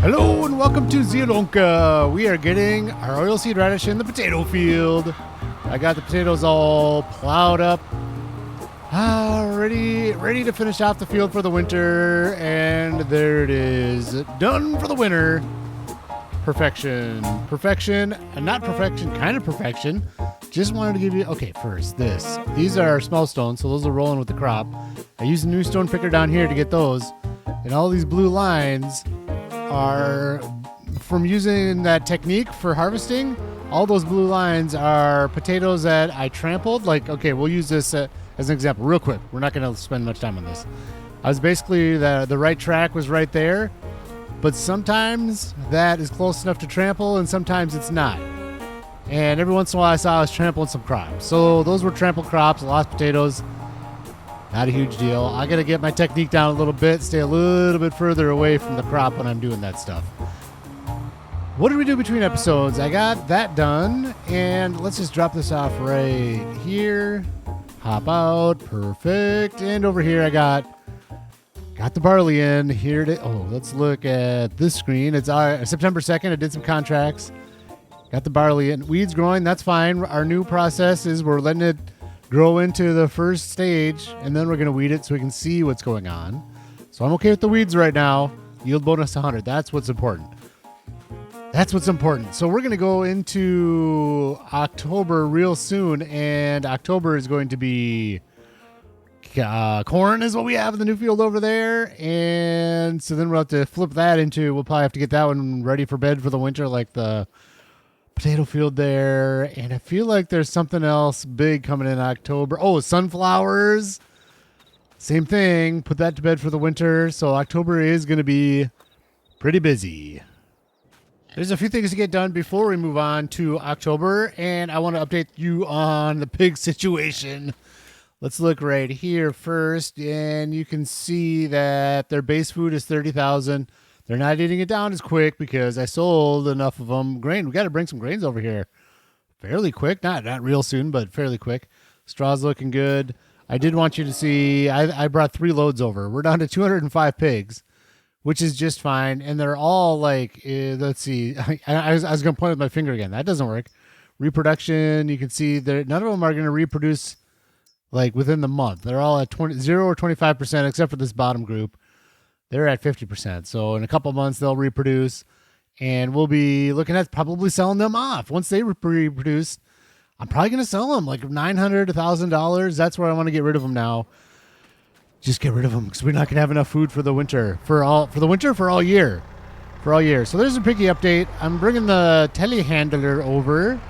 Hello and welcome to Zielonka. We are getting our oilseed radish in the potato field. I got the potatoes all plowed up, ready to finish off the field for the winter, and there it is, done for the winter. Perfection, and not perfection, kind of perfection. Just wanted to give you, okay, first these are small stones, so those are rolling with the crop. I used a new stone picker down here to get those, and all these blue lines are from using that technique for harvesting. All those blue lines are potatoes that I trampled. Like, okay, we'll use this as an example real quick. We're not going to spend much time on this. I was basically, the right track was right there, but sometimes that is close enough to trample and sometimes it's not. And every once in a while I saw I was trampling some crops. So those were trampled crops, lost potatoes. Not a huge deal. I got to get my technique down a little bit, stay a little bit further away from the crop when I'm doing that stuff. What did we do between episodes? I got that done, and let's just drop this off right here. Hop out. Perfect. And over here I got the barley in. Here let's look at this screen. It's September 2nd. I did some contracts. Got the barley in. Weeds growing, that's fine. Our new process is we're letting it grow into the first stage, and then we're going to weed it so we can see what's going on. So I'm okay with the weeds right now. Yield bonus 100. That's what's important. So we're going to go into October real soon, and October is going to be corn is what we have in the new field over there. And so then we'll have to flip that into, we'll probably have to get that one ready for bed for the winter, like the potato field there. And I feel like there's something else big coming in October. Oh, sunflowers. Same thing. Put that to bed for the winter. So October is going to be pretty busy. There's a few things to get done before we move on to October, and I want to update you on the pig situation. Let's look right here first, and you can see that their base food is 30,000. They're not eating it down as quick because I sold enough of them. Grain, we got to bring some grains over here fairly quick. Not real soon, but fairly quick. Straw's looking good. I did want you to see, I brought 3 loads over. We're down to 205 pigs, which is just fine. And they're all like, let's see. I was going to point with my finger again. That doesn't work. Reproduction, you can see none of them are going to reproduce like within the month. They're all at 0 or 25%, except for this bottom group. They're at 50%. So in a couple months, they'll reproduce, and we'll be looking at probably selling them off. Once they reproduce, I'm probably going to sell them like $900, $1,000. That's where I want to get rid of them now. Just get rid of them because we're not going to have enough food for the winter, for all year. So there's a piggy update. I'm bringing the telehandler over,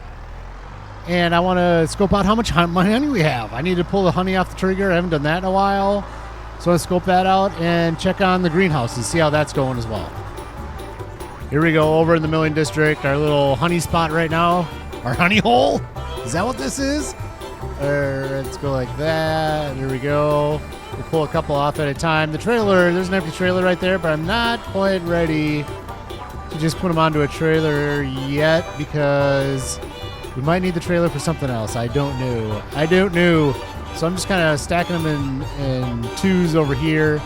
and I want to scope out how much honey we have. I need to pull the honey off the trigger. I haven't done that in a while. So I scope that out and check on the greenhouses, see how that's going as well. Here we go, over in the milling district, our little honey spot right now. Our honey hole? Is that what this is? Let's go like that. There we go. We'll pull a couple off at a time. The trailer, there's an empty trailer right there, but I'm not quite ready to just put them onto a trailer yet because we might need the trailer for something else. I don't know. So I'm just kind of stacking them in twos over here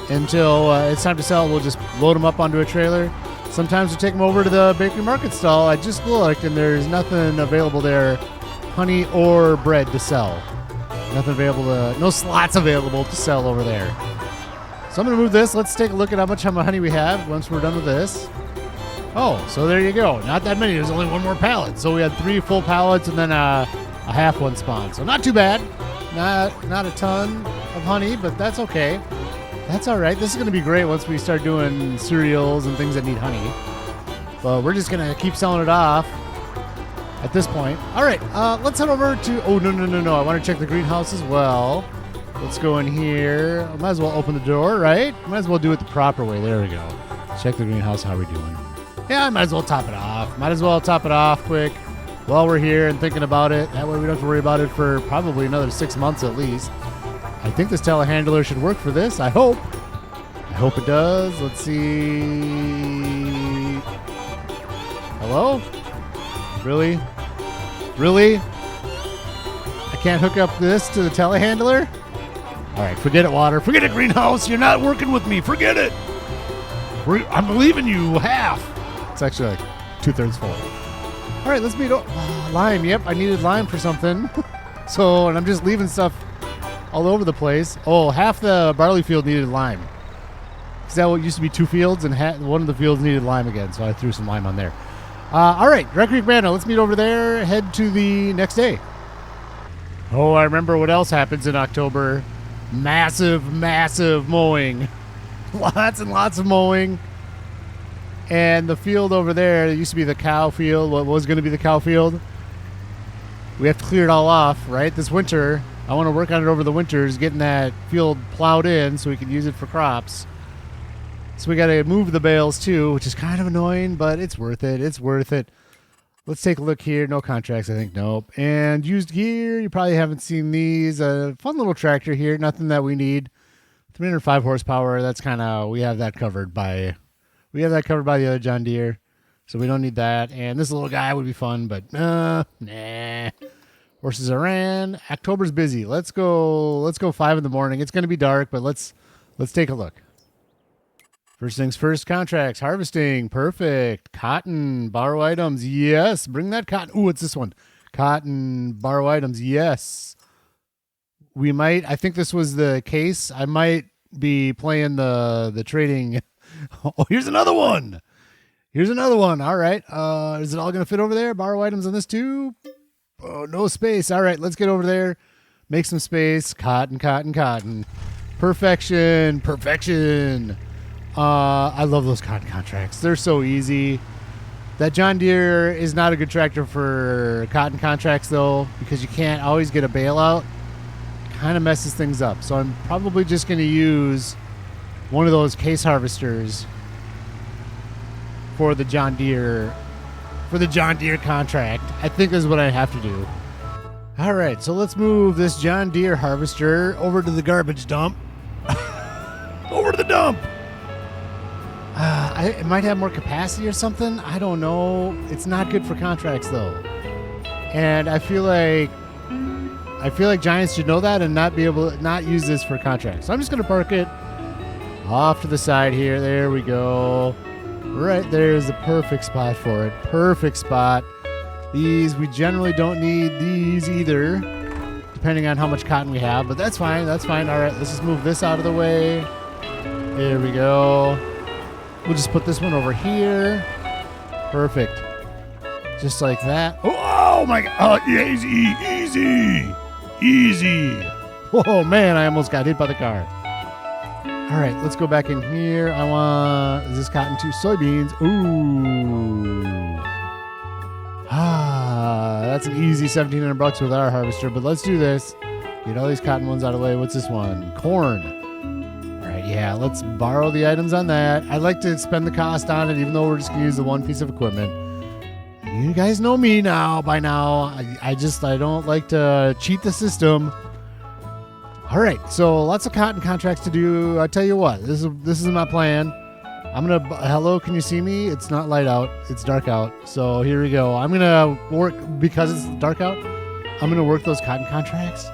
until it's time to sell. We'll just load them up onto a trailer. Sometimes we take them over to the bakery market stall. I just looked, and there's nothing available there, honey or bread to sell. No slots available to sell over there. So I'm going to move this. Let's take a look at how much honey we have once we're done with this. Oh, so there you go. Not that many. There's only one more pallet. So we had 3 full pallets and then a half one spawn. So not too bad. Not a ton of honey, but that's okay. That's all right. This is going to be great once we start doing cereals and things that need honey. But we're just going to keep selling it off at this point. All right, let's head over to... Oh, no. I want to check the greenhouse as well. Let's go in here. I might as well open the door, right? Might as well do it the proper way. There we go. Check the greenhouse. How are we doing? Yeah, I might as well top it off. Quick while we're here and thinking about it. That way we don't have to worry about it for probably another 6 months at least. I think this telehandler should work for this. I hope it does. Let's see. Hello? Really? I can't hook up this to the telehandler? All right, forget it, water. Forget it, greenhouse. You're not working with me. Forget it. I'm leaving you half. It's actually like 2/3 full. All right, let's meet lime. Yep, I needed lime for something. So, and I'm just leaving stuff all over the place. Oh, half the barley field needed lime. Because that used to be 2 fields, and one of the fields needed lime again, so I threw some lime on there. All right, Red Creek Bando, let's meet over there, head to the next day. Oh, I remember what else happens in October. Massive, massive mowing. Lots and lots of mowing. And the field over there, it used to be the cow field, what was going to be the cow field. We have to clear it all off, right? This winter, I want to work on it over the winters, getting that field plowed in so we can use it for crops. So we got to move the bales too, which is kind of annoying, but it's worth it. It's worth it. Let's take a look here. No contracts, I think. Nope. And used gear, you probably haven't seen these. A fun little tractor here. Nothing that we need. 305 horsepower. That's kind of, we have that covered by the other John Deere. So we don't need that. And this little guy would be fun, but nah. Horses are ran. October's busy. Let's go 5 in the morning. It's going to be dark, but let's take a look. First things first, contracts, harvesting, perfect. Cotton, borrow items, yes. Bring that cotton. Ooh, what's this one? Cotton, borrow items, yes. I think this was the case. I might be playing the trading. Oh, here's another one. All right. Is it all going to fit over there? Borrow items on this too? Oh, no space. All right, let's get over there. Make some space. Cotton. Perfection. I love those cotton contracts. They're so easy. That John Deere is not a good tractor for cotton contracts, though, because you can't always get a bailout. Kind of messes things up. So I'm probably just going to use one of those case harvesters for the John Deere contract. I think this is what I have to do. All right, so let's move this John Deere harvester over to the garbage dump. Over to the dump. It might have more capacity or something. I don't know. It's not good for contracts though, and I feel like Giants should know that and not use this for contracts. So I'm just gonna park it off to the side here. There we go. Right there is the perfect spot for it. Perfect spot. These, we generally don't need these either, depending on how much cotton we have, but that's fine. All right, let's just move this out of the way. There we go. We'll just put this one over here. Perfect. Just like that. Oh my God. Oh, easy. Oh man, I almost got hit by the car. All right, let's go back in here. Is this cotton too? Soybeans. Ooh. That's an easy $1,700 with our harvester, but let's do this. Get all these cotton ones out of the way. What's this one? Corn. Yeah, let's borrow the items on that. I'd like to spend the cost on it, even though we're just going to use the one piece of equipment. You guys know me by now. I don't like to cheat the system. All right, so lots of cotton contracts to do. I tell you what, this is my plan. Hello, can you see me? It's not light out. It's dark out. So here we go. I'm going to work, because it's dark out, I'm going to work those cotton contracts.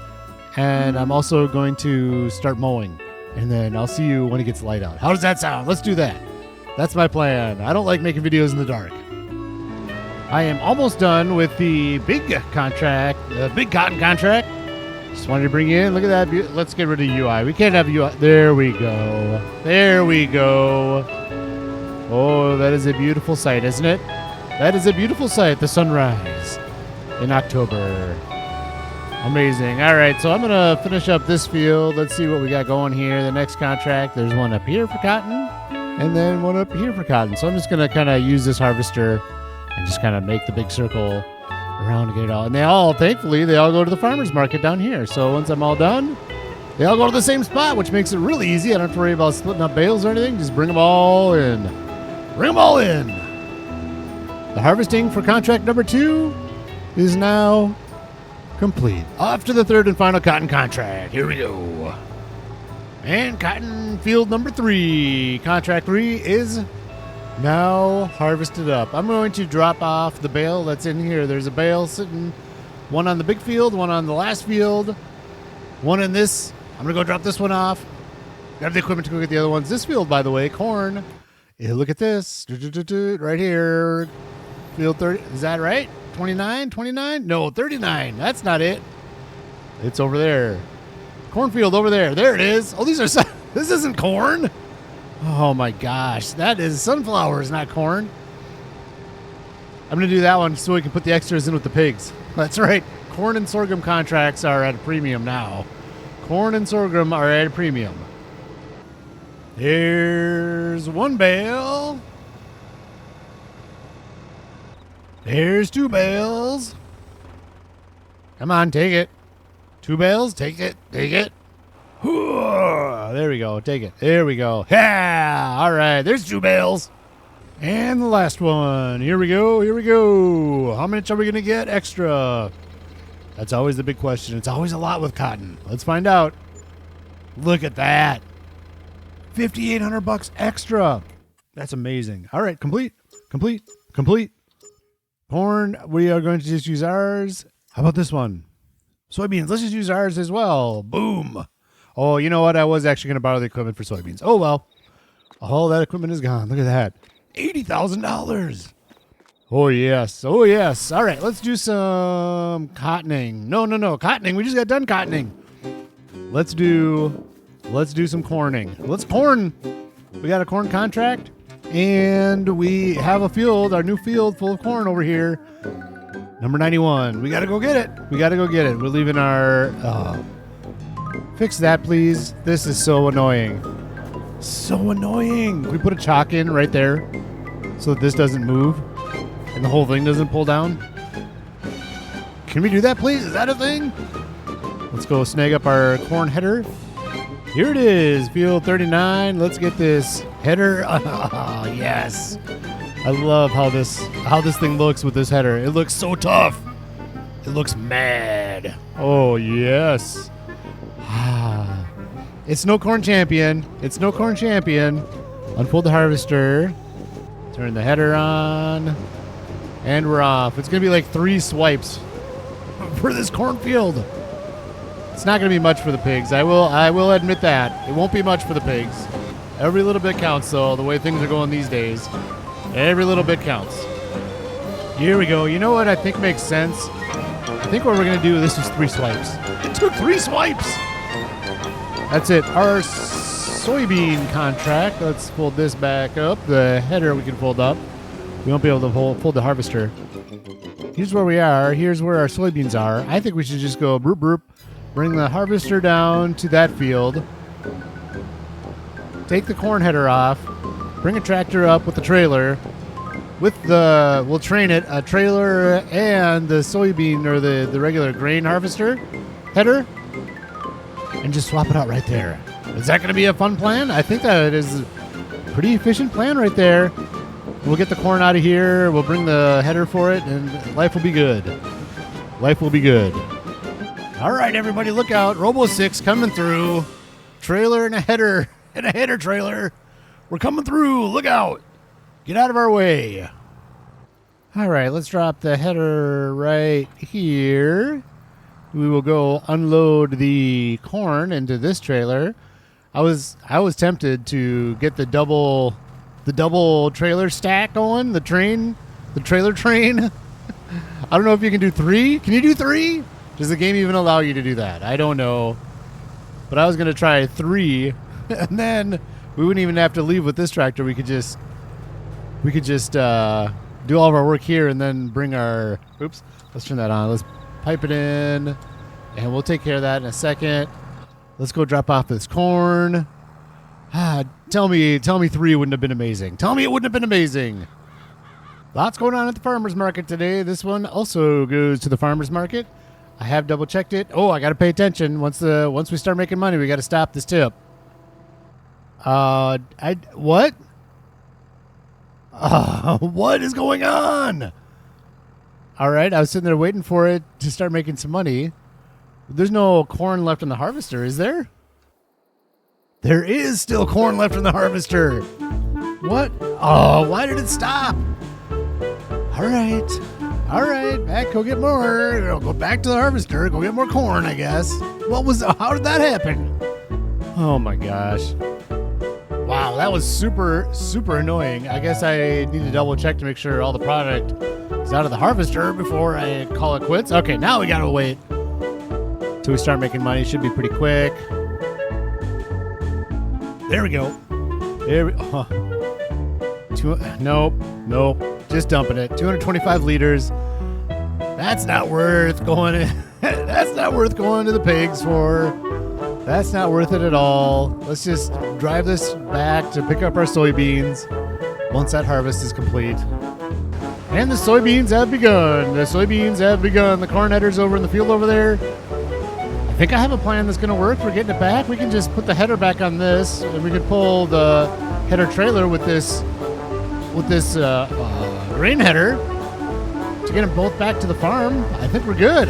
And I'm also going to start mowing. And then I'll see you when it gets light out. How does that sound? Let's do that. That's my plan. I don't like making videos in the dark. I am almost done with the big contract, the big cotton contract. Just wanted to bring in, look at that. Let's get rid of UI. We can't have UI. There we go. Oh, that is a beautiful sight, isn't it? That is a beautiful sight, the sunrise in October. Amazing. All right, so I'm going to finish up this field. Let's see what we got going here. The next contract, there's one up here for cotton and then one up here for cotton. So I'm just going to kind of use this harvester and just kind of make the big circle around to get it all. And thankfully, they all go to the farmer's market down here. So once I'm all done, they all go to the same spot, which makes it really easy. I don't have to worry about splitting up bales or anything. Just bring them all in. The harvesting for contract number 2 is now complete. Off to the third and final cotton contract. Here we go. And cotton field number 3. Contract 3 is now harvested up. I'm going to drop off the bale that's in here. There's a bale sitting, one on the big field, one on the last field, one in this I'm going to go drop this one off. Grab the equipment to go get the other ones. This field, by the way, corn. Look at this. Right here. Field 30. Is that right? 29? 29? No, 39. That's not it. It's over there. Cornfield over there. There it is. Oh, these are... This isn't corn. Oh, my gosh. That is sunflowers, not corn. I'm going to do that one so we can put the extras in with the pigs. That's right. Corn and sorghum contracts are at a premium now. Corn and sorghum are at a premium. Here's one bale. There's 2 bales. Come on, take it. 2 bales, take it, take it. There we go, take it. There we go. Yeah, all right, there's 2 bales. And the last one. Here we go, here we go. How much are we going to get extra? That's always the big question. It's always a lot with cotton. Let's find out. Look at that. $5,800 extra. That's amazing. All right, complete. Corn, we are going to just use ours. How about this one? Soybeans, let's just use ours as well. Boom. Oh, you know what? I was actually going to borrow the equipment for soybeans. Oh, well. All that equipment is gone. Look at that. $80,000. Oh, yes. Oh, yes. All right, let's do some cottoning. No. Cottoning. We just got done cottoning. Let's do some corning. Let's corn. We got a corn contract, and we have a field, our new field full of corn over here. Number 91. We got to go get it. We're leaving our... fix that, please. This is so annoying. We put a chalk in right there so that this doesn't move and the whole thing doesn't pull down. Can we do that, please? Is that a thing? Let's go snag up our corn header. Here it is, field 39. Let's get this header. Oh, yes. I love how this thing looks with this header. It looks so tough. It looks mad. Oh, yes. It's no corn champion. Unfold the harvester. Turn the header on. And we're off. It's going to be like 3 swipes for this cornfield. It's not going to be much for the pigs. I will admit that. It won't be much for the pigs. Every little bit counts, though, the way things are going these days. Every little bit counts. Here we go. You know what I think makes sense? I think what we're going to do, this is 3 swipes. It took 3 swipes. That's it. Our soybean contract. Let's fold this back up. The header we can fold up. We won't be able to fold the harvester. Here's where we are. Here's where our soybeans are. I think we should just go broop, broop. Bring the harvester down to that field. Take the corn header off. Bring a tractor up with the trailer. We'll train it, a trailer and the soybean or the regular grain harvester header. And just swap it out right there. Is that going to be a fun plan? I think that is a pretty efficient plan right there. We'll get the corn out of here. We'll bring the header for it, and life will be good. All right, everybody, look out. Robo 6 coming through. Trailer and a header trailer. We're coming through. Look out. Get out of our way. All right, let's drop the header right here. We will go unload the corn into this trailer. I was tempted to get the double trailer stack going, the trailer train. I don't know if you can do 3. Can you do 3? Does the game even allow you to do that? I don't know. But I was going to try 3, and then we wouldn't even have to leave with this tractor. We could just do all of our work here and then bring our... Oops. Let's turn that on. Let's pipe it in, and we'll take care of that in a second. Let's go drop off this corn. Tell me 3 wouldn't have been amazing. Tell me it wouldn't have been amazing. Lots going on at the farmer's market today. This one also goes to the farmer's market. I have double checked it. Oh, I got to pay attention. Once we start making money, we got to stop this tip. What? What is going on? All right, I was sitting there waiting for it to start making some money. There's no corn left in the harvester, is there? There is still corn left in the What? Oh, why did it stop? All right. All right, back, go get more. Go back to the harvester, go get more corn, I guess. How did that happen? Oh my gosh. Wow, that was super, super annoying. I guess I need to double check to make sure all the product is out of the harvester before I call it quits. Okay, now we gotta wait till we start making money. Should be pretty quick. There we go. Nope. Just dumping it. 225 liters. That's not worth going in. That's not worth going to the pigs for. That's not worth it at all. Let's just drive this back to pick up our soybeans once that harvest is complete. And the soybeans have begun. The corn header's over in the field over there. I think I have a plan that's going to work for getting it back. We can just put the header back on this, and we can pull the header trailer with this grain header to get them both back to the farm. I think we're good.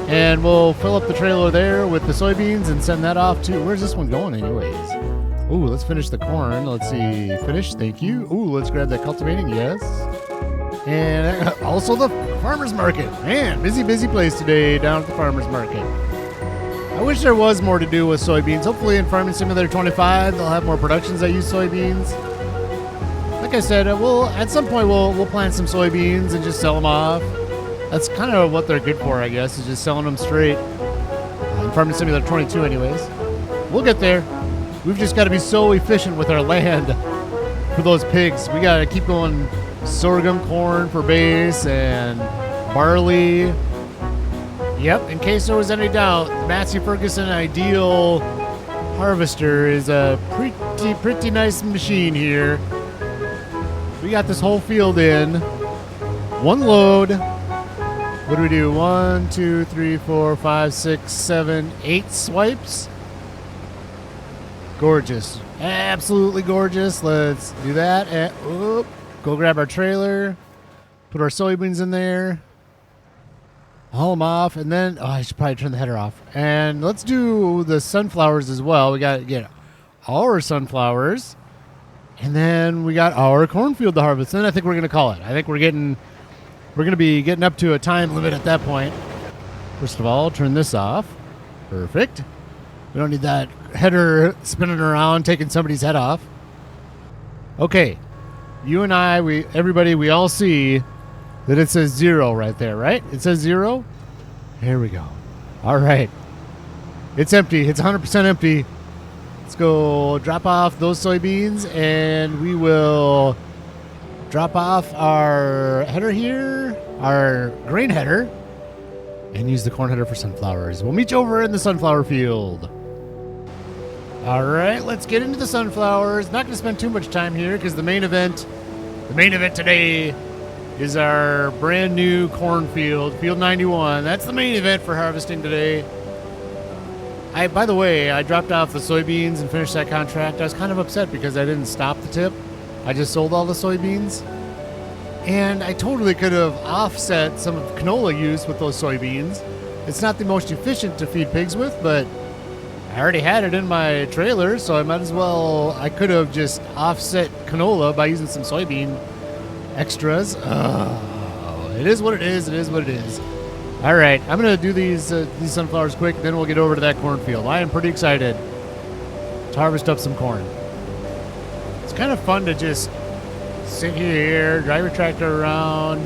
And we'll fill up the trailer there with the soybeans and send that off to... Where's this one going anyways? Ooh, let's finish the corn. Let's see. Finish. Thank you. Ooh, let's grab that cultivating. Yes. And also the farmer's market. Man, busy place today down at the farmer's market. I wish there was more to do with soybeans. Hopefully in Farming Simulator 25, they'll have more productions that use soybeans. Like I said, at some point we'll plant some soybeans and just sell them off. That's kind of what they're good for, I guess, is just selling them straight. In Farming Simulator 22 anyways. We'll get there. We've just got to be so efficient with our land for those pigs. We got to keep going sorghum, corn for base, and barley. Yep, in case there was any doubt, the Massey Ferguson Ideal Harvester is a pretty nice machine here. We got this whole field in. One load. What do we do? 1, 2, 3, 4, 5, 6, 7, 8 swipes. Gorgeous. Absolutely gorgeous. Let's do that. And, go grab our trailer. Put our soybeans in there. Haul them off. And then, I should probably turn the header off. And let's do the sunflowers as well. We got to get our sunflowers. And then we got our cornfield to harvest. Then I think we're going to call it. I think we're going to be getting up to a time limit at that point. First of all, turn this off. Perfect. We don't need that header spinning around, taking somebody's head off. Okay. You and I, everybody, we all see that it says 0 right there, right? It says 0. Here we go. All right. It's empty. It's 100% empty. Let's go drop off those soybeans, and we will drop off our header here, our grain header, and use the corn header for sunflowers. We'll meet you over in the sunflower field. All right, let's get into the sunflowers. Not going to spend too much time here because the main event today is our brand new cornfield, Field 91. That's the main event for harvesting today. By the way, I dropped off the soybeans and finished that contract. I was kind of upset because I didn't stop the tip. I just sold all the soybeans. And I totally could have offset some of canola use with those soybeans. It's not the most efficient to feed pigs with, but I already had it in my trailer, so I might as well. I could have just offset canola by using some soybean extras. It is what it is. It is what it is. All right, I'm going to do these sunflowers quick, then we'll get over to that cornfield. I am pretty excited to harvest up some corn. It's kind of fun to just sit here, drive your tractor around,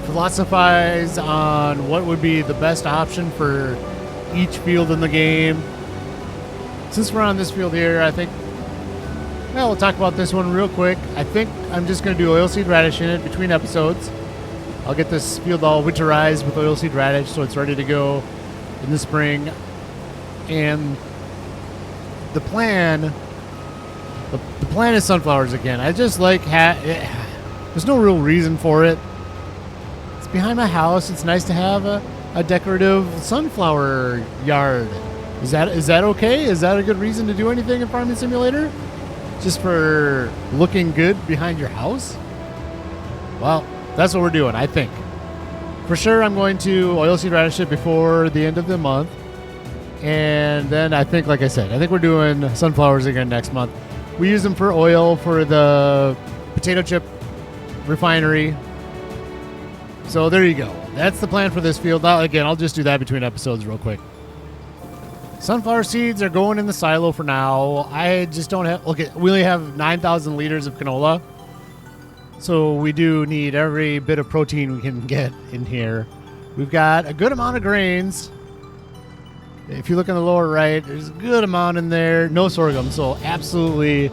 philosophize on what would be the best option for each field in the game. Since we're on this field here, I think, we'll talk about this one real quick. I think I'm just going to do oilseed radish in it between episodes. I'll get this field all winterized with oilseed radish so it's ready to go in the spring. And the plan is sunflowers again. I just like there's no real reason for it. It's behind my house. It's nice to have a decorative sunflower yard. Is that okay? Is that a good reason to do anything in Farming Simulator? Just for looking good behind your house? Well, that's what we're doing, I think. For sure, I'm going to oilseed radish it before the end of the month. And then I think, like I said, I think we're doing sunflowers again next month. We use them for oil for the potato chip refinery. So there you go. That's the plan for this field. Now, again, I'll just do that between episodes real quick. Sunflower seeds are going in the silo for now. I just don't have... Look, we only have 9,000 liters of canola. So we do need every bit of protein we can get in here. We've got a good amount of grains. If you look in the lower right, there's a good amount in there. No sorghum, so absolutely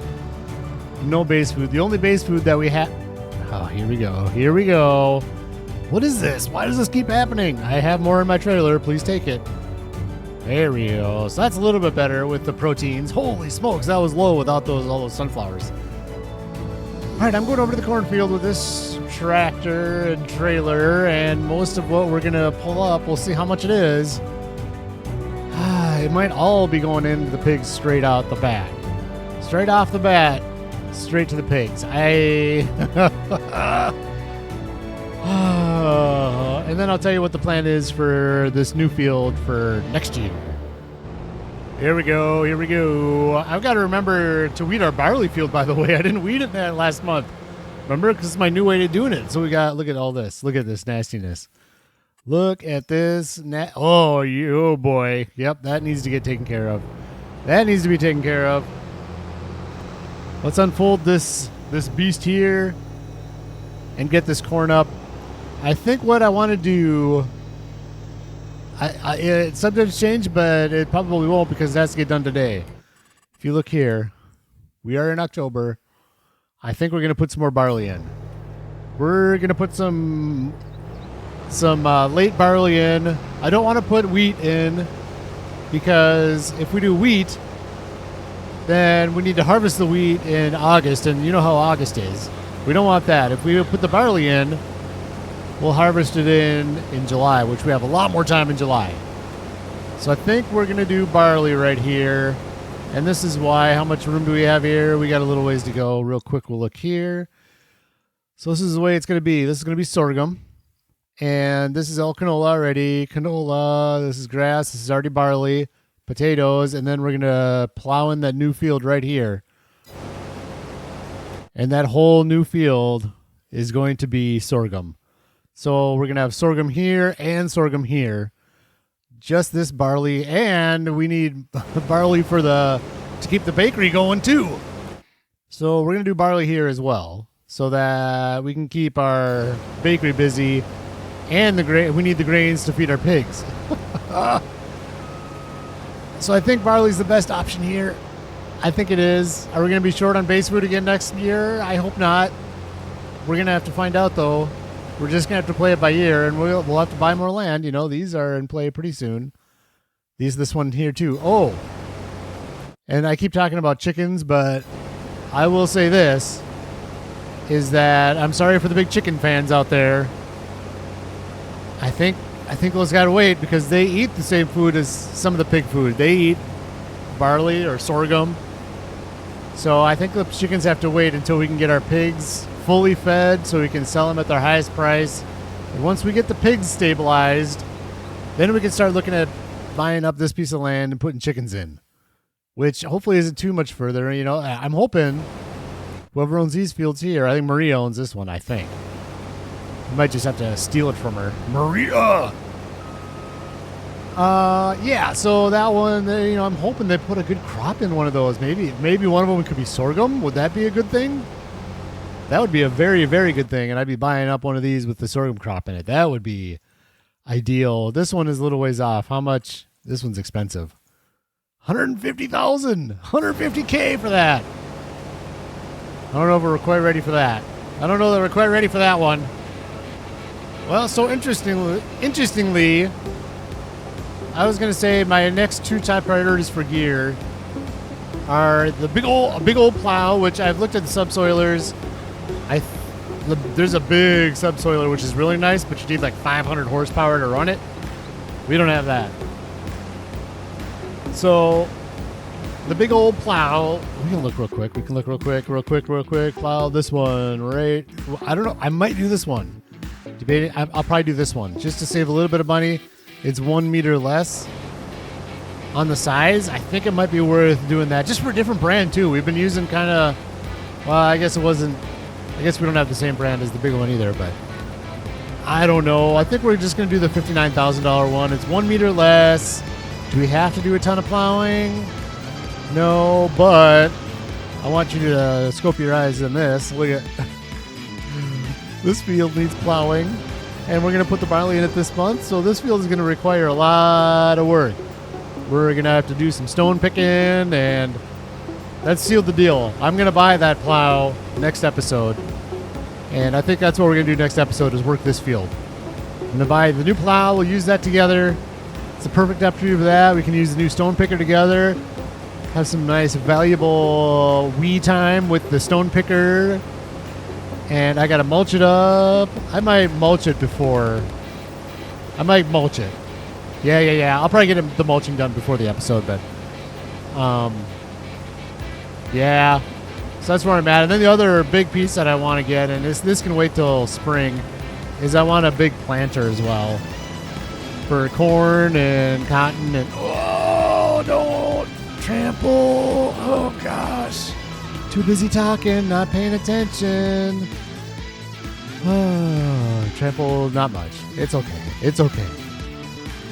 no base food. The only base food that we have... Oh, here we go. Here we go. What is this? Why does this keep happening? I have more in my trailer. Please take it. There we go. So that's a little bit better with the proteins. Holy smokes, that was low without all those sunflowers. All right, I'm going over to the cornfield with this tractor and trailer, and most of what we're going to pull up, we'll see how much it is. It might all be going into the pigs straight out the bat. Straight off the bat, straight to the pigs. And then I'll tell you what the plan is for this new field for next year. Here we go. Here we go. I've got to remember to weed our barley field, by the way. I didn't weed it that last month. Remember? Because it's my new way of doing it. So we got, look at all this. Look at this nastiness. Look at this. Oh boy. Yep, that needs to get taken care of. That needs to be taken care of. Let's unfold this beast here and get this corn up. I think what I want to do, it's subject to change, but it probably won't because it has to get done today. If you look here, we are in October. I think we're going to put some more barley in. We're going to put some late barley in. I don't want to put wheat in because if we do wheat, then we need to harvest the wheat in August, and you know how August is. We don't want that. If we put the barley in, we'll harvest it in July, which we have a lot more time in July. So I think we're going to do barley right here. And this is why. How much room do we have here? We got a little ways to go. Real quick, we'll look here. So this is the way it's going to be. This is going to be sorghum. And this is all canola already. Canola, this is grass, this is already barley, potatoes, and then we're going to plow in that new field right here. And that whole new field is going to be sorghum. So we're going to have sorghum here and sorghum here. Just this barley, and we need barley to keep the bakery going too. So we're going to do barley here as well so that we can keep our bakery busy, and we need the grains to feed our pigs. So I think barley's the best option here. I think it is. Are we going to be short on base food again next year? I hope not. We're going to have to find out though. We're just going to have to play it by ear, and we'll have to buy more land. You know, these are in play pretty soon. This one here too. Oh, and I keep talking about chickens, but I will say this, is that I'm sorry for the big chicken fans out there. I think those got to wait because they eat the same food as some of the pig food. They eat barley or sorghum. So I think the chickens have to wait until we can get our pigs fully fed so we can sell them at their highest price. And once we get the pigs stabilized, then we can start looking at buying up this piece of land and putting chickens in, which hopefully isn't too much further. You know, I'm hoping whoever owns these fields here, I think Maria owns this one, I think. We might just have to steal it from her. Maria! Yeah, so that one, you know, I'm hoping they put a good crop in one of those. Maybe one of them could be sorghum. Would that be a good thing? That would be a very, very good thing, and I'd be buying up one of these with the sorghum crop in it. That would be ideal. This one is a little ways off. How much? This one's expensive. $150,000, $150K for that. I don't know if we're quite ready for that. I don't know that we're quite ready for that one. Well, so interestingly, I was going to say my next two top priorities for gear are the big old plow, which I've looked at the subsoilers. There's a big subsoiler, which is really nice, but you need like 500 horsepower to run it. We don't have that. So the big old plow, we can look real quick. Real quick. Plow this one, right? I don't know. I might do this one. Debating. I'll probably do this one just to save a little bit of money. It's 1 meter less on the size. I think it might be worth doing that just for a different brand too. We've been using kind of, well, I guess we don't have the same brand as the big one either, but I don't know. I think we're just going to do the $59,000 one. It's 1 meter less. Do we have to do a ton of plowing? No, but I want you to scope your eyes on this. Look at this field needs plowing, and we're going to put the barley in it this month, so this field is going to require a lot of work. We're going to have to do some stone picking, and that's sealed the deal. I'm going to buy that plow next episode, and I think that's what we're going to do next episode is work this field. I'm going to buy the new plow. We'll use that together. It's a perfect opportunity for that. We can use the new stone picker together. Have some nice, valuable wee time with the stone picker. And I got to mulch it up. I might mulch it before. I might mulch it. Yeah. I'll probably get the mulching done before the episode, but yeah. So that's where I'm at. And then the other big piece that I want to get, and this can wait till spring, is I want a big planter as well for corn and cotton and don't trample. Oh gosh. Too busy talking, not paying attention. Trample, not much. It's okay.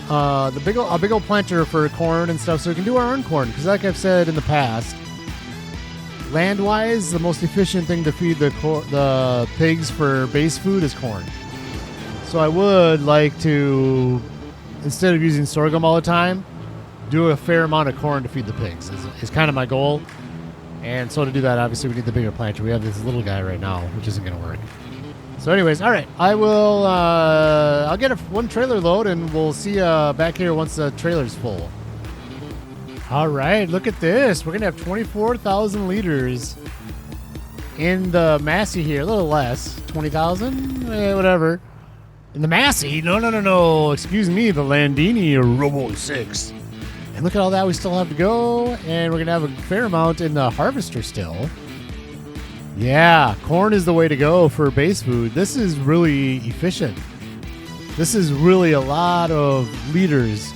A big old planter for corn and stuff, so we can do our own corn. Because like I've said in the past, land-wise, the most efficient thing to feed the pigs for base food is corn. So I would like to, instead of using sorghum all the time, do a fair amount of corn to feed the pigs. Is kind of my goal. And so to do that, obviously, we need the bigger planter. We have this little guy right now, which isn't going to work. So anyways, all right. I'll get one trailer load, and we'll see you back here once the trailer's full. All right, look at this. We're going to have 24,000 liters in the Massey here. A little less. 20,000? Whatever. In the Massey? No. Excuse me, the Landini Robo 6. And look at all that we still have to go. And we're going to have a fair amount in the harvester still. Yeah, corn is the way to go for base food. This is really efficient. This is really a lot of liters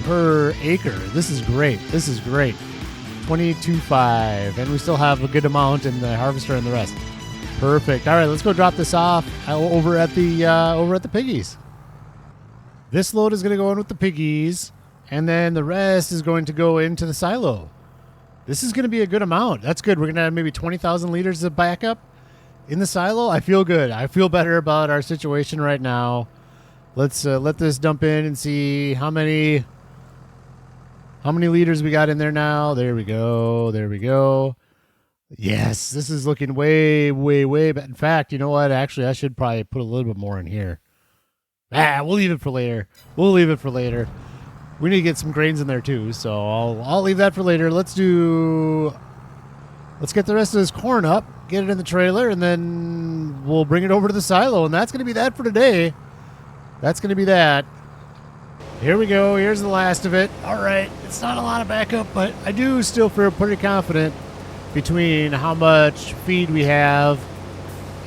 per acre. This is great. 22.5. And we still have a good amount in the harvester and the rest. Perfect. All right, let's go drop this off over at the piggies. This load is going to go in with the piggies. And then the rest is going to go into the silo. This is going to be a good amount. That's good. We're going to have maybe 20,000 liters of backup in the silo. I feel good. I feel better about our situation right now. Let's let this dump in and see how many liters we got in there now. There we go. Yes, this is looking way. But in fact, you know what? Actually, I should probably put a little bit more in here. We'll leave it for later. We need to get some grains in there too, so I'll leave that for later. Let's get the rest of this corn up, get it in the trailer, and then we'll bring it over to the silo, and that's going to be that for today. That's going to be that. Here we go. Here's the last of it. All right. It's not a lot of backup, but I do still feel pretty confident between how much feed we have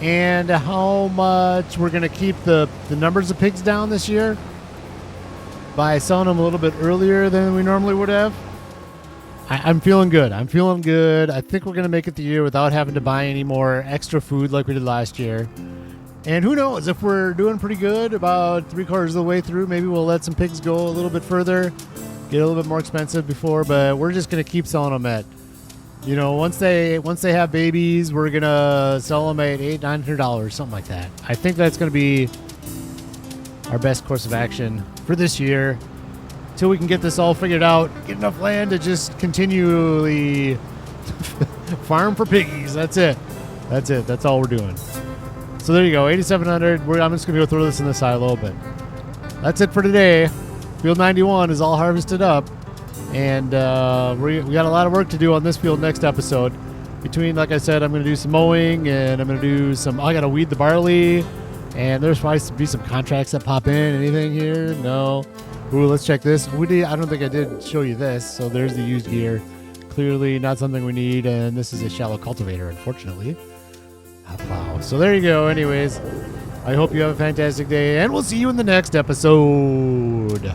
and how much we're going to keep the numbers of pigs down this year by selling them a little bit earlier than we normally would have. I'm feeling good. I think we're going to make it the year without having to buy any more extra food like we did last year. And who knows, if we're doing pretty good about 3/4 of the way through, maybe we'll let some pigs go a little bit further, get a little bit more expensive before, but we're just going to keep selling them at, once they have babies, we're going to sell them at $800-900, something like that. I think that's going to be our best course of action for this year until we can get this all figured out, get enough land to just continually farm for piggies. That's it. That's all we're doing. So there you go, 8,700. I'm just going to go throw this in the silo, but that's it for today. Field 91 is all harvested up, and we got a lot of work to do on this field next episode. Between, like I said, I'm going to do some mowing, and I'm going to do I got to weed the barley. And there's probably be some contracts that pop in. Anything here? No. Ooh, let's check this. I don't think I did show you this. So there's the used gear. Clearly not something we need. And this is a shallow cultivator, unfortunately. Wow. So there you go. Anyways, I hope you have a fantastic day. And we'll see you in the next episode.